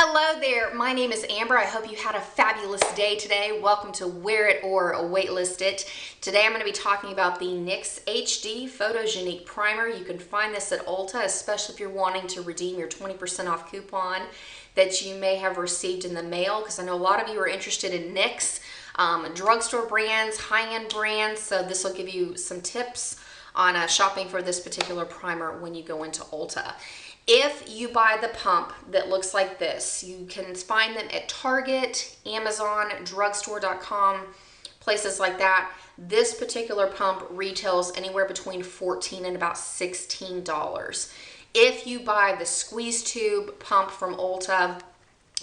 Hello there, my name is Amber. I hope you had a fabulous day today. Welcome to Wear It or Waitlist It. Today I'm going to be talking about the NYX HD Photogenic Primer. You can find this at Ulta, especially if you're wanting to redeem your 20% off coupon that you may have received in the mail, because I know a lot of you are interested in NYX, drugstore brands, high-end brands, so this will give you some tips on shopping for this particular primer when you go into Ulta. If you buy the pump that looks like this, you can find them at Target, Amazon, drugstore.com, places like that. This particular pump retails anywhere between $14 and about $16. If you buy the squeeze tube pump from Ulta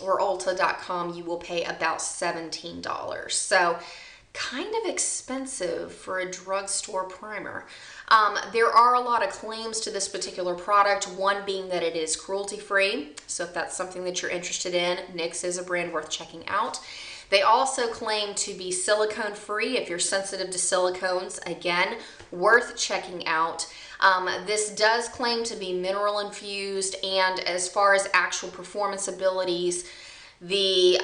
or Ulta.com, you will pay about $17. So kind of expensive for a drugstore primer. There are a lot of claims to this particular product, one being that it is cruelty-free. So if that's something that you're interested in, NYX is a brand worth checking out. They also claim to be silicone-free. If you're sensitive to silicones, again, worth checking out. This does claim to be mineral infused, and as far as actual performance abilities, the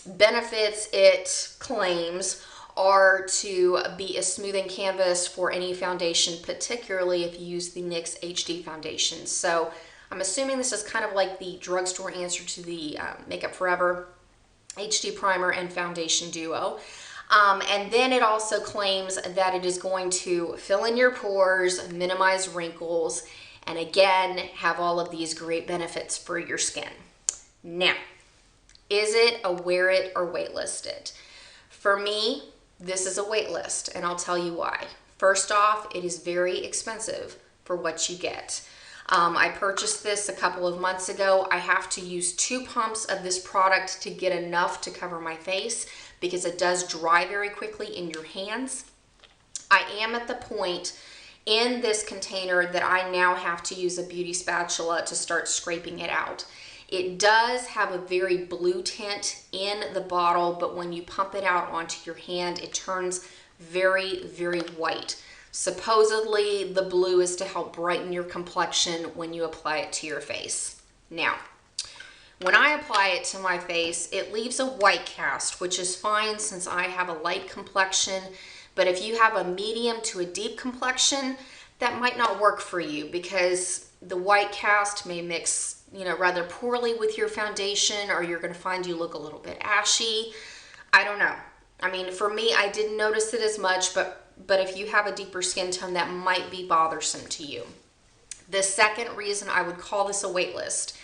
benefits it claims are to be a smoothing canvas for any foundation, particularly if you use the NYX HD foundation. So I'm assuming this is kind of like the drugstore answer to the Makeup Forever HD Primer and Foundation Duo. And then it also claims that it is going to fill in your pores, minimize wrinkles, and again, have all of these great benefits for your skin. Now, is it a wear it or waitlist it? For me, this is a wait list, and I'll tell you why. First off, it is very expensive for what you get. I purchased this a couple of months ago. I have to use 2 pumps of this product to get enough to cover my face because it does dry very quickly in your hands. I am at the point in this container that I now have to use a beauty spatula to start scraping it out. It does have a very blue tint in the bottle, but when you pump it out onto your hand, it turns very, very white. Supposedly, the blue is to help brighten your complexion when you apply it to your face. Now, when I apply it to my face, it leaves a white cast, which is fine since I have a light complexion, but if you have a medium to a deep complexion, that might not work for you because the white cast may mix rather poorly with your foundation, or you're going to find you look a little bit ashy. I don't know. I mean, for me, I didn't notice it as much, but if you have a deeper skin tone, that might be bothersome to you. The second reason I would call this a wait list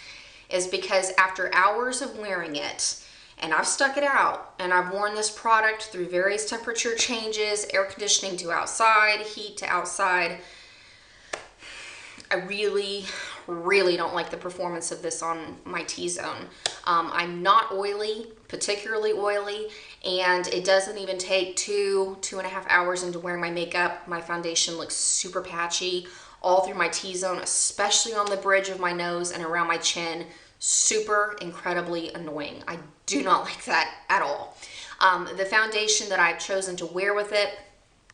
is because after hours of wearing it, and I've stuck it out, and I've worn this product through various temperature changes, air conditioning to outside, heat to outside, I really don't like the performance of this on my T-zone. I'm not oily, particularly oily, and it doesn't even take 2.5 hours into wearing my makeup. My foundation looks super patchy all through my T-zone, especially on the bridge of my nose and around my chin. Super incredibly annoying. I do not like that at all. The foundation that I've chosen to wear with it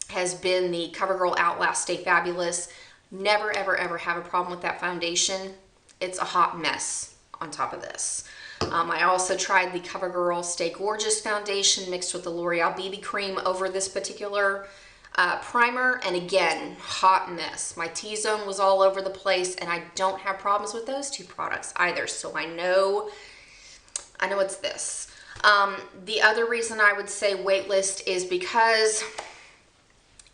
has been the CoverGirl Outlast Stay Fabulous. Never, ever, ever have a problem with that foundation. It's a hot mess on top of this. I also tried the CoverGirl Stay Gorgeous foundation mixed with the L'Oreal BB cream over this particular primer, and again, hot mess. My T-zone was all over the place, and I don't have problems with those 2 products either, so I know it's this. The other reason I would say waitlist is because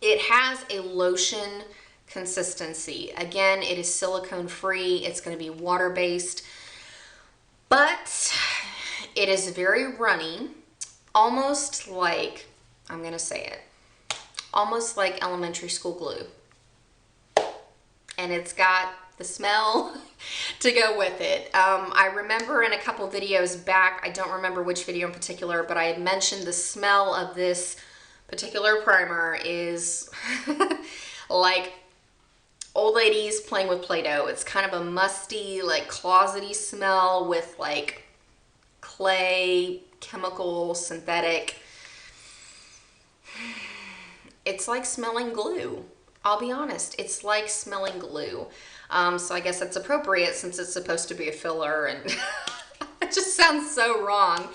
it has a lotion consistency. Again, it is silicone free. It's going to be water based, but it is very runny, almost like, I'm going to say it, almost like elementary school glue. And it's got the smell to go with it. I remember in a couple videos back, I don't remember which video in particular, but I had mentioned the smell of this particular primer is like old ladies playing with Play-Doh. It's kind of a musty, like closety smell with like clay, chemical, synthetic. It's like smelling glue. I'll be honest, it's like smelling glue. So I guess that's appropriate since it's supposed to be a filler, and just sounds so wrong.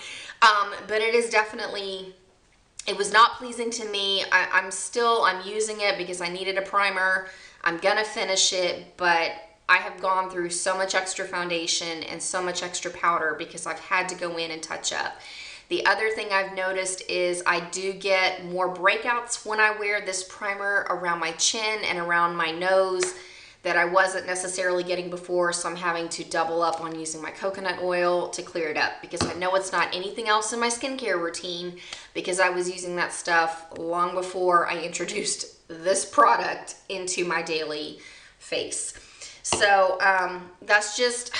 But it is definitely, it was not pleasing to me. I'm using it because I needed a primer. I'm gonna finish it, but I have gone through so much extra foundation and so much extra powder because I've had to go in and touch up. The other thing I've noticed is I do get more breakouts when I wear this primer around my chin and around my nose that I wasn't necessarily getting before, so I'm having to double up on using my coconut oil to clear it up because I know it's not anything else in my skincare routine because I was using that stuff long before I introduced this product into my daily face. So that's just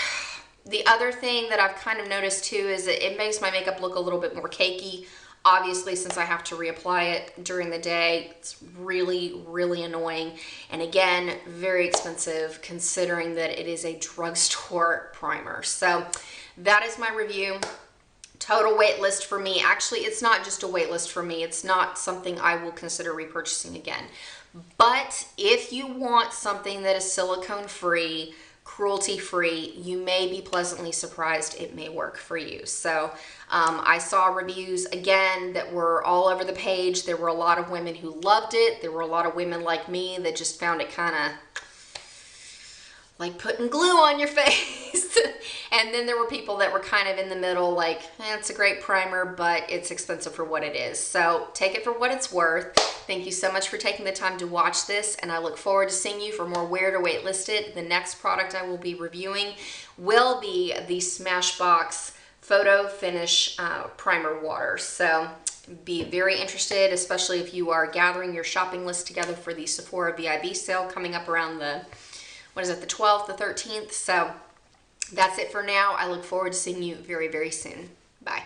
the other thing that I've kind of noticed too is that it makes my makeup look a little bit more cakey. Obviously, since I have to reapply it during the day, it's really, really annoying. And again, very expensive considering that it is a drugstore primer. So that is my review. Total wait list for me. Actually, it's not just a wait list for me. It's not something I will consider repurchasing again. But if you want something that is silicone-free, cruelty-free, you may be pleasantly surprised it may work for you. So I saw reviews again that were all over the page. There were a lot of women who loved it. There were a lot of women like me that just found it kind of like putting glue on your face. And then there were people that were kind of in the middle, like, it's a great primer, but it's expensive for what it is. So take it for what it's worth. Thank you so much for taking the time to watch this, and I look forward to seeing you for more Where to Wait Listed. The next product I will be reviewing will be the Smashbox Photo Finish Primer Water. So be very interested, especially if you are gathering your shopping list together for the Sephora VIB sale coming up around the, what is it, the 12th, the 13th. So that's it for now. I look forward to seeing you very, very soon. Bye.